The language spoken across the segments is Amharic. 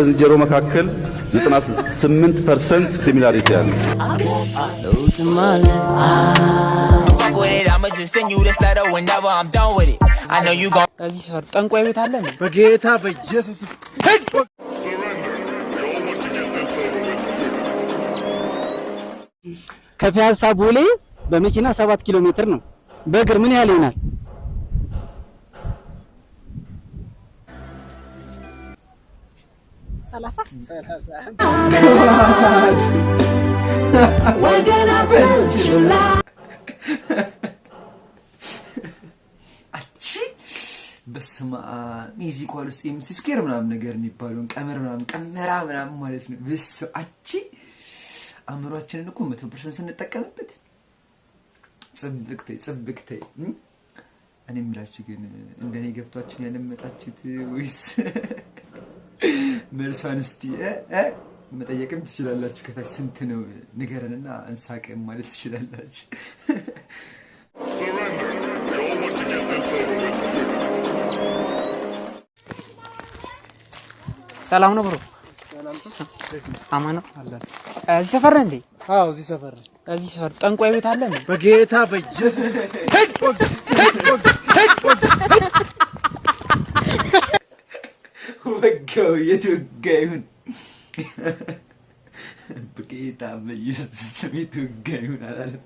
በዝንጀሮ መካከል 98% ሲሚላሪቲ አለ። እዚህ ሰር ጠንቋይ ቤት አለ ነው በጌታ በኢየሱስ ከፒያሳ ቦሌ በመኪና 7 ኪሎ ሜትር ነው። በእግር ምን ያህል ይሆናል? 30 በስማ ሚዚክ ዋል ውስጥ ኤምሲ ስኩዌር ምናምን ነገር የሚባለውን ቀመር ምናምን ቀመራ ምናምን ማለት ነው። በስ አቺ አእምሮአችንን እኮ 100% ስንጠቀምበት ጽብቅተይ እኔ የምላችሁ ግን እንደኔ ገብቷችሁ ያለመጣችሁት ወይስ መልሷን እስቲ መጠየቅም ትችላላችሁ። ከታች ስንት ነው ንገረንና እንሳቀም ማለት ትችላላችሁ። ሰላም ነው ብሮ? አማን ነው አለ። እዚህ ሰፈር እንዴ? አዎ እዚህ ሰፈር። እዚህ ሰፈር ጠንቋይ ቤት አለ ነው በጌታ በኢየሱስ ወጋው የተወጋዩን በጌታ በኢየሱስ ስም የተወጋዩን አላለም።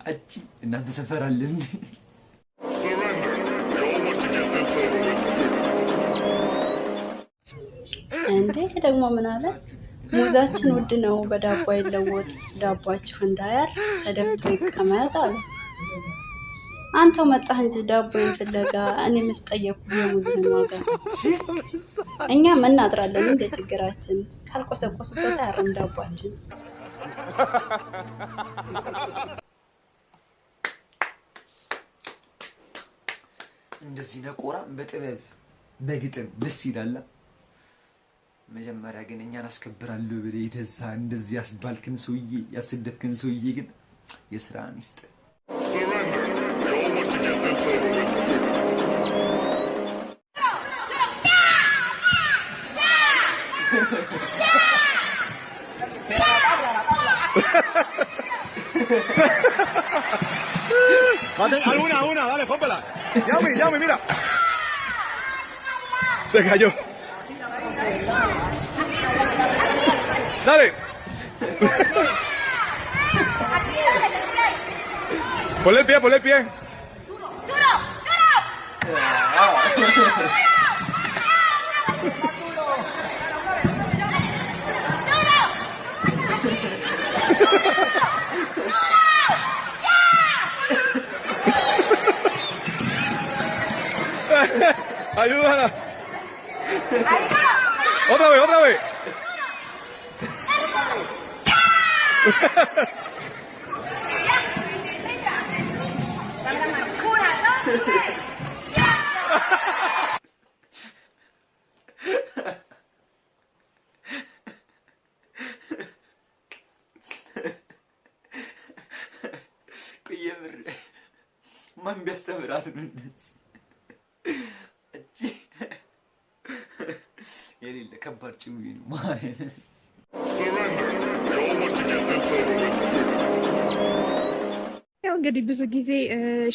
አቺ እናንተ ሰፈር አለ እንዴ? እንዴ ደግሞ ምን አለ? ሙዛችን ውድ ነው በዳቦ አይለወጥ፣ ዳቦአችሁ እንዳያር ተደፍቶ ይቀመጥ አለ። አንተው መጣህ እንጂ ዳቦን ፍለጋ፣ እኔ መስጠየቁ የሙዝህን ዋጋ። እኛም እናጥራለን እንደ ችግራችን፣ ካልቆሰቆሱበት አያርም ዳቦአችን። እንደዚህ ነቆራ በጥበብ በግጥም ደስ ይላል። መጀመሪያ ግን እኛን አስከብራለሁ ብለህ ይደዛ እንደዚህ ያስባልክን ሰውዬ ያስደብክን ሰውዬ ግን የስራን ይስጥ። Una, dale, pómpela. Llame, mira. Se cayó. Dale. Ponle el pie. Duro. Ayúdala. Otra vez. ቆየምር ማን ቢያስተምራት ነው እንደዚህ? እቺ የሌለ ከባድ ጭውዬ ነው ማለት ነው። ያው እንግዲህ ብዙ ጊዜ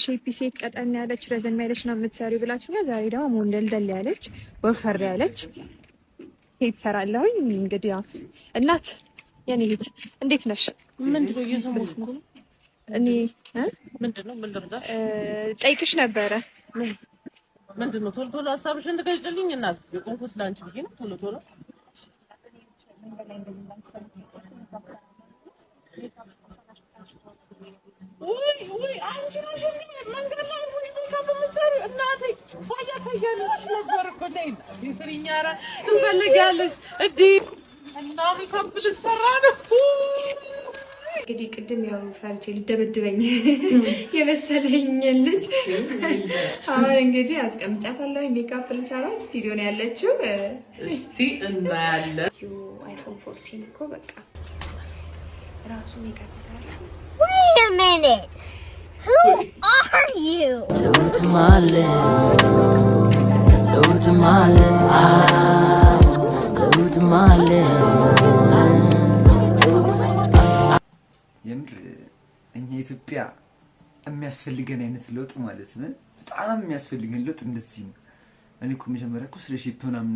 ሼፒ ሴት ቀጠን ያለች ረዘም ያለች ነው የምትሰሪው ብላችሁኛል። ዛሬ ደግሞ ሞንደልደል ያለች ወፈር ያለች ሴት ሰራለሁኝ። እንግዲህ ያው እናት የኔ እህት እንዴት ነሽ? ምንድነው እየሰሙሽ ነው? እኔ ምንድነው ምን ልርዳ? ጠይቅሽ ነበረ። ምንድነው ቶሎ ሀሳብሽን ትገልጪልኝ እናት። የቆንኩት ላንቺ ብዬ ነው ቶሎ ወይ አንቺ ነሽ መንገድ ላይ ወይ ከምትሰሪ እናቴ ፋያ ታያለሽ ነበር እኮ ነይ ሲስሪኛራ ትፈልጋለሽ እንዴ? እና ሜካፕ ልሰራ ነው። እንግዲህ ቅድም ያው ፈርቼ ልደበድበኝ የመሰለኝ ልጅ አሁን እንግዲህ አስቀምጫታለሁ። ሜካፕ ልሰራ ስቱዲዮ ነው ያለችው። እስቲ እናያለን። አይፎን 14 እኮ በቃ ራሱ ሜካፕ ይሰራል። Wait a minute. Who are you? Don't የሚያስፈልገን አይነት ለውጥ ማለት ነው። በጣም የሚያስፈልገን ለውጥ እንደዚህ ነው። እኔ እኮ መጀመሪያ እኮ ስለ ሼፕ ምናምን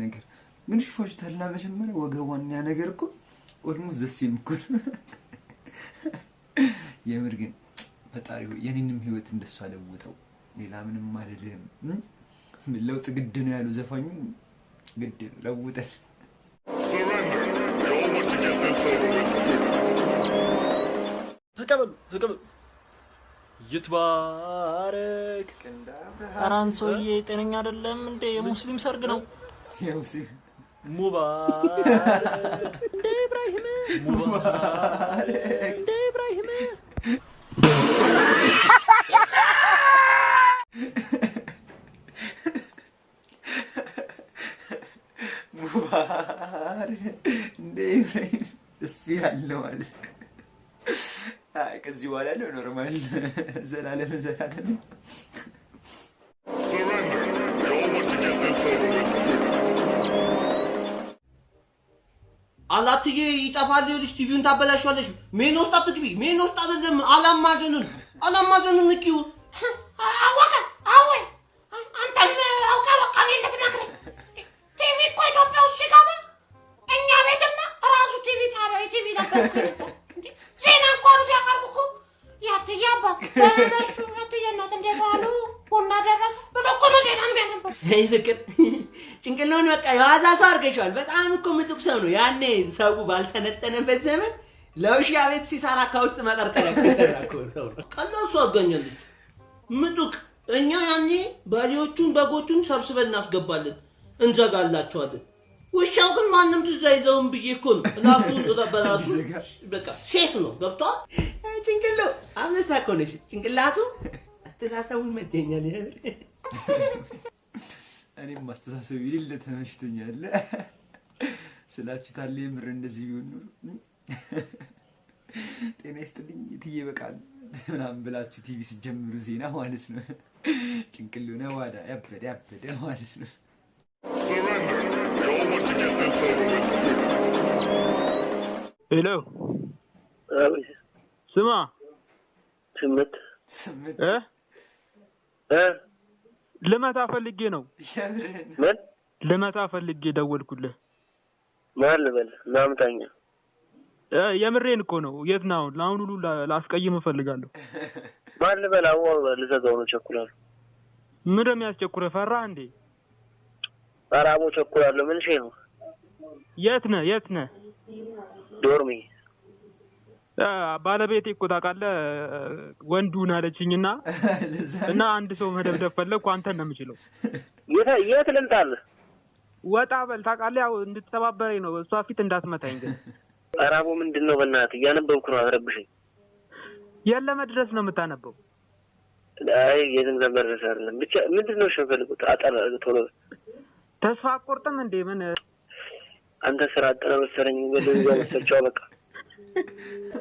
ነገር ምን ሽፎችታልና መጀመሪያ ወገቧን ያ ነገር እኮ ኦልሞስት ዘሴም እኮ የምር ግን ፈጣሪ የኔንም ህይወት እንደሱ አለውጠው። ሌላ ምንም አይደለም። ለውጥ ግድ ነው ያለው ዘፋኙ። ግድ ለውጠን ተቀበሉ ይትባረክ። አራን ሰውዬ ጤነኛ አይደለም እንዴ? የሙስሊም ሰርግ ነው። ሙባረክ እንደ ኢብራሂም ሙባረክ እንደ ኢብራሂም ሙባረክ እንደ ኢብራሂም ደስ ያለው ማለት ከዚህ በኋላ ነው ኖርማል ዘላለም አላትዬ ይጠፋል ልጅ ቲቪውን ታበላሽዋለሽ። ሜን ውስጥ አትግቢ። ሜን ውስጥ አይደለም አላማዘኑን ንኪው አወቀ አወይ አንተን አውቃ በቃ ለለት ነግረ ቲቪ እኮ ኢትዮጵያ ውስጥ ሲገባ እኛ ቤትና ራሱ ቲቪ ጣቢያ ቲቪ ነበር ዜና እንኳን ሲያቀርቡ እኮ ያትዬ አባት በረበሹ ያትዬ እናት እንዴት ዋሉ ቡና ደረሰ ብሎ እኮ ነው ዜና የሚያነበው። አይ ፍቅር ጭንቅላውን በቃ የዋዛ ሰው አድርገሽዋል። በጣም እኮ ምጡቅ ሰው ነው። ያኔ ሰው ባልሰለጠነበት ዘመን ለውሻ ቤት ሲሰራ ከውስጥ መቀርቀሪያ ከሰራ እኮ ሰው ነው። ቀላል ሰው አገኘልኝ ምጡቅ። እኛ ያኔ በሬዎቹን በጎቹን ሰብስበን እናስገባለን እንዘጋላቸዋለን። ውሻው ግን ማንም ትዝ አይለውም ብዬ እኮ ነው። በራሱ በቃ ሴፍ ነው። ገብቷል። ጭንቅላው አመሳ እኮ ነሽ። ጭንቅላቱ አስተሳሰቡን መደኛል። እኔም ማስተሳሰብ ይልል ተመሽቶኛል ስላችሁታል። የምር እንደዚህ ቢሆን ጤና ይስጥልኝ እትዬ በቃል ምናምን ብላችሁ ቲቪ ሲጀምሩ ዜና ማለት ነው። ጭንቅሉ ነው ዋዳ ያበደ ማለት ነው። ሄሎ ስማ ስምት ልመታ ፈልጌ ነው። ምን ልመታ ፈልጌ ደወልኩልህ። ማን ልበል? ናምታኛ የምሬን እኮ ነው። የት ነው? ለአሁን ሁሉ ላስቀይም እፈልጋለሁ። ማን ልበል? አወው ልዘጋው ነው። ቸኩላለሁ። ምን እንደሚያስቸኩረህ ፈራ እንዴ? አራሞ ቸኩላለሁ። ምን ሸይ ነው? የት ነህ? ዶርሚ ባለቤቴ እኮ ታውቃለህ ወንዱን አለችኝና እና አንድ ሰው መደብደብ ፈለኩ። አንተን ነው የምችለው። የት ልምጣልህ? ወጣ በል ታውቃለህ። ያው እንድትተባበረኝ ነው። እሷ ፊት እንዳትመታኝ ግን። አራቦ ምንድነው? በእናትህ እያነበብኩ ነው። አረብሽኝ። ለመድረስ ነው የምታነበው? አይ የትም ለመድረስ አይደለም። ብቻ ምንድነው ሸፈልኩት? አጠራ ቶሎ። ተስፋ አቆርጥም እንዴ? ምን አንተ ስራ አጠና መሰለኝ። ወደ ያመሰቸው በቃ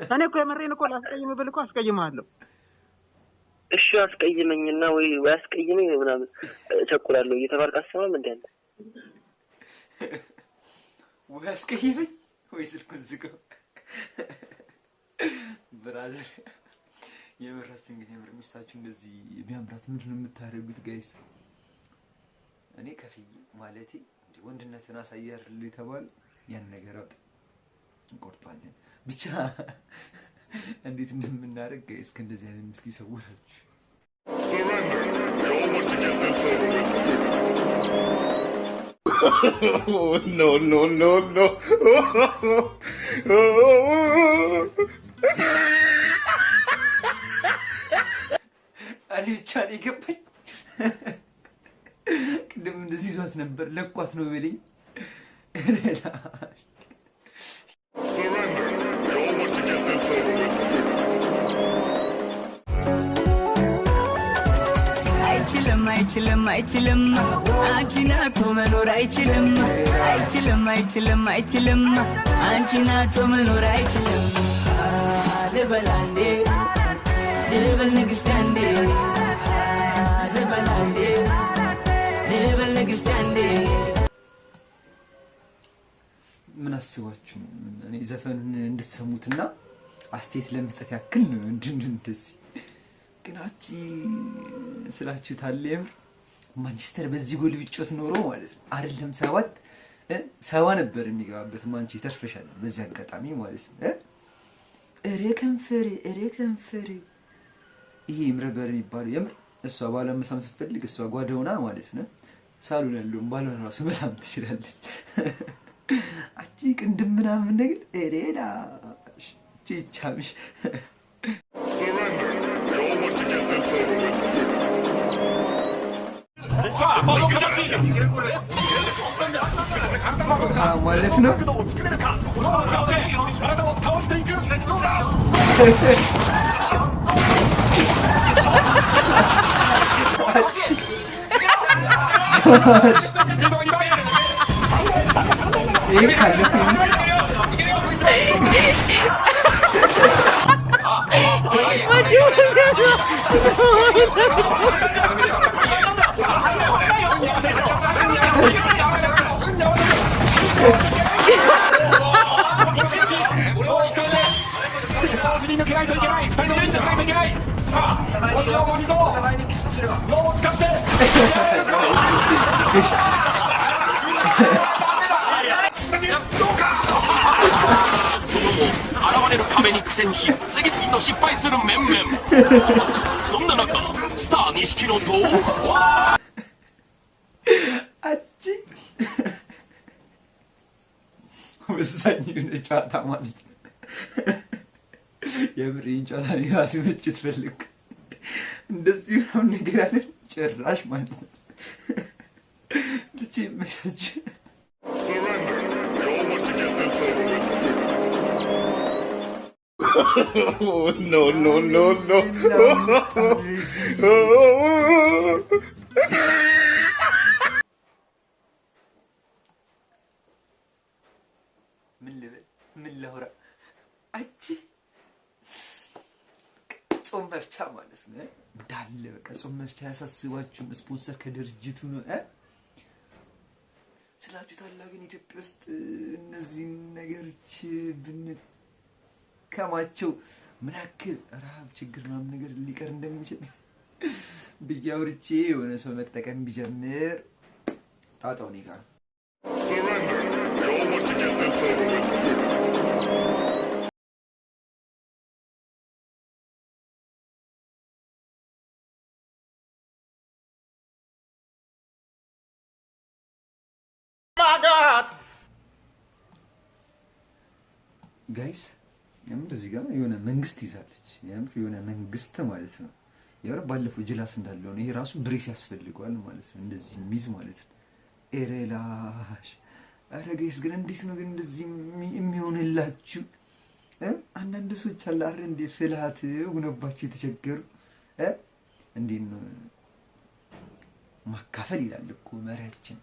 እኔ እኮ የምሬን እኮ ላስቀይም ብል እኮ አስቀይምሃለሁ። እሺ አስቀይመኝና ወይ አስቀይመኝ ምናምን ቸኩላለሁ እየተባልክ አሰማም እንዴ አንተ? ወይ አስቀይመኝ ወይ ስልኩን ዝጋው። ብራዘር የምራችሁ እንግዲህ የምር ሚስታችሁ እንደዚህ ቢያምራት ምንድነው የምታደርጉት ጋይስ? እኔ ከፍዬ ማለቴ ወንድነትን አሳያር ለተባለ ያን ነገር አውጥ እንቆርጣለን። ብቻ እንዴት እንደምናደርግ ጋይስ ከእንደዚህ አይነት ምስኪ ሰውራችሁ no. እኔ ብቻ ነው የገባኝ። ቅድም እንደዚህ ይዟት ነበር ለቋት ነው በለኝ። አይችልም አንቺን አጥቶ መኖር አይችልም አንቺን አጥቶ መኖር አይችልም። ልበል አንዴ ልበል ንግስቴ አንዴ ልበል አንዴ ልበል ንግስቴ አንዴ። ምን አስባችሁ ነው? እኔ ዘፈኑን እንድትሰሙትና አስተያየት ለመስጠት ያክል ነው እንደዚህ ግን አቺ ስላችሁ ታለም ማንቸስተር በዚህ ጎል ቢጮት ኖሮ ማለት ነው አይደለም 7 ነበር የሚገባበት ማንቸስተር ተርፈሻል በዚህ አጋጣሚ ማለት ነው እሬ ከንፈር ይሄ ምረበር የሚባለው የምር እሷ ባለ መሳም ስትፈልግ እሷ ጓደውና ማለት ነው ሳሉን ያለው ባሏን ራሱ መሳም ትችላለች አቺ ቅንድም ምናምን ነገር እሬዳ ቺቻምሽ ማለት ነው ወሳኝ ጨዋታ ማለት ነው የምሬን ጨዋታ ራሱ ምጭት ፈልግ እንደዚህ ነው ነገር አለ ጭራሽ ማለት ነው ብቻ መሻች no ምን ለሆራ አቺ ጾም መፍቻ ማለት ነው ዳለ በቃ ጾም መፍቻ ያሳስባችሁ ስፖንሰር ከድርጅቱ ነው ስላችሁ ታላግን ኢትዮጵያ ውስጥ እነዚህ ነገሮች ከማቸው ምን ያክል ረሃብ ችግር ምናምን ነገር ሊቀር እንደሚችል ብያውርቼ የሆነ ሰው መጠቀም ቢጀምር ጣጣው ነው ጋር ጋይስ የምር እዚህ ጋር የሆነ መንግስት ይዛለች የምር የሆነ መንግስት ማለት ነው ያው ባለፈው ጅላስ እንዳለው ነው ይሄ ራሱ ድሬስ ያስፈልጋል ማለት ነው እንደዚህ ሚዝ ማለት ነው ኤሬላሽ አረ ጋይስ ግን እንዴት ነው ግን እንደዚህ የሚሆንላችሁ አንዳንድ ሰዎች አለ አይደል እንደ ፍልሃት ሆነባችሁ የተቸገሩ እንዴት ነው ማካፈል ይላል እኮ መሪያችን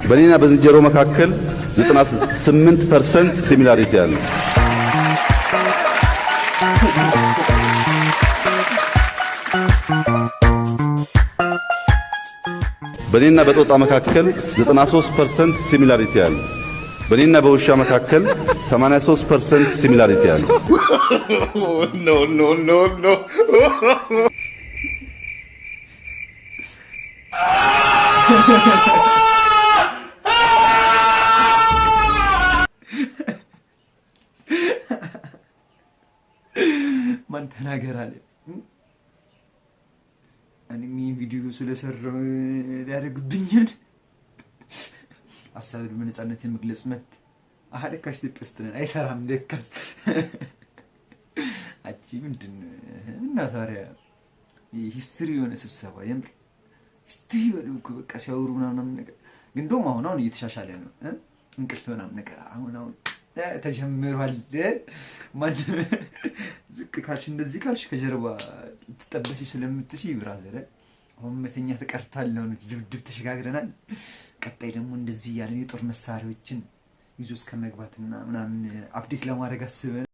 በኔና በዝንጀሮ መካከል 98% ሲሚላሪቲ አለ። በኔና በጦጣ መካከል 93% ሲሚላሪቲ አለ። በኔና በውሻ መካከል 83% ሲሚላሪቲ አለ። no no no no ማን ተናገር አለ እኔ ቪዲዮ ስለሰራው ያደርግብኛል አሳብ በነጻነት የመግለጽ መብት አለካሽ ተጥስተን አይሰራም ደካስ አቺ ምንድነው እና ታዲያ ሂስትሪ የሆነ ስብሰባ የምር ሂስትሪ ወልኩ በቃ ሲያወሩ ምናምን ነገር ግን ደግሞ አሁን እየተሻሻለ ነው። እንቅልፍ ምናምን ነገር አሁን ተጀምሯል። ማን ዝቅ ካልሽ እንደዚህ ካልሽ ከጀርባ ትጠበሽ ስለምትሽ ብራዘር አሁን መተኛ ተቀርቷል ነው ድብድብ ተሸጋግረናል። ቀጣይ ደግሞ እንደዚህ ያለን የጦር መሳሪያዎችን ይዞ እስከ መግባትና ምናምን አፕዴት ለማድረግ አስበን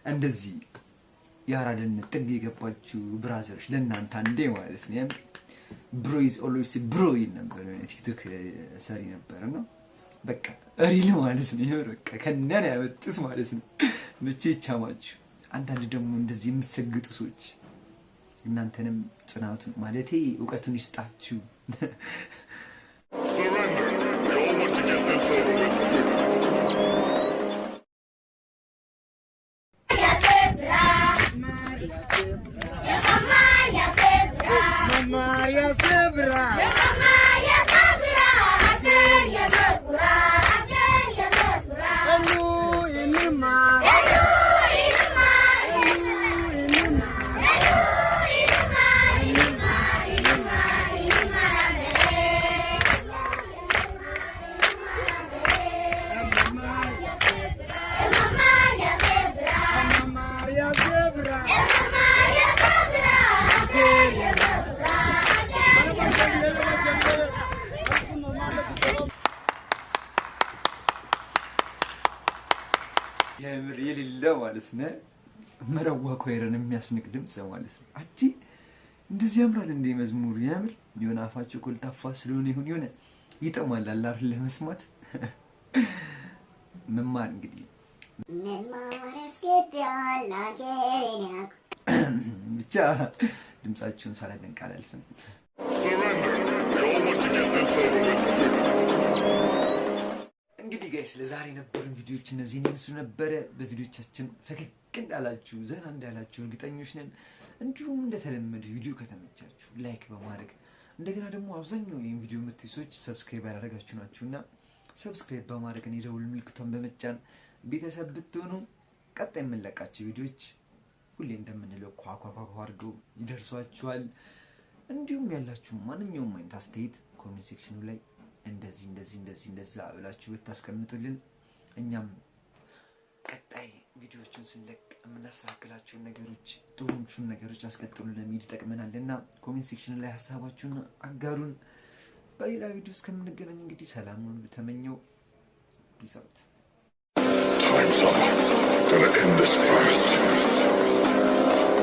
እንደዚህ ያራደን ጥግ የገባችሁ ብራዘሮች ለእናንተ አንዴ ማለት ነው ብሮ ኢዝ ኦልዌይስ ብሮ ነበር ቲክቶክ ሰሪ ነበርና በቃ ሪል ማለት ነው በቃ ከነን ያመጡት ማለት ነው። መቼ ቻማችሁ አንዳንድ ደግሞ እንደዚህ የምትሰግጡ ሰዎች እናንተንም ጽናቱን ማለቴ ዕውቀቱን ይስጣችሁ። የምር የሌለ ማለት ነው መረዋ ኮይረን የሚያስንቅ ድምጽ ማለት ነው። አጂ እንደዚህ ያምራል እንደ መዝሙር የምር የሆነ አፋቸው ኮልታፋ ስለሆነ ይሁን የሆነ ይጠማል አላር ለመስማት መማር እንግዲህ ብቻ ድምጻችሁን ሳላደንቅ አላልፍም። እንግዲህ ጋይስ ለዛሬ የነበሩን ቪዲዮዎች እነዚህን ይመስሉ ነበረ። በቪዲዮቻችን ፈገግ እንዳላችሁ ዘና እንዳላችሁ እርግጠኞች ነን። እንዲሁም እንደተለመደ ቪዲዮ ከተመቻችሁ ላይክ በማድረግ እንደገና ደግሞ አብዛኛው ይሄን ቪዲዮ የምትዩ ሰዎች ሰብስክራይብ ያላደረጋችሁ ናችሁና ሰብስክራይብ በማድረግ የደውል ምልክቱን በመጫን ቤተሰብ ብትሆኑ ቀጣይ የምንለቃቸው ቪዲዮዎች ሁሌ እንደምንለው ኳኳኳ አድርገው ይደርሷችኋል። እንዲሁም ያላችሁ ማንኛውም አይነት አስተያየት ኮሜንት ሴክሽኑ ላይ እንደዛ ብላችሁ ብታስቀምጡልን እኛም ቀጣይ ቪዲዮዎችን ስንለቅ የምናስተካክላቸውን ነገሮች ጥሩዎቹን ነገሮች አስቀጥሉን ለሚል ይጠቅመናልና ኮሜንት ሴክሽን ላይ ሀሳባችሁን አጋሩን። በሌላ ቪዲዮ እስከምንገናኝ እንግዲህ ሰላሙን ተመኘው። ፒስ አውት። Time's up. Gonna end this fast.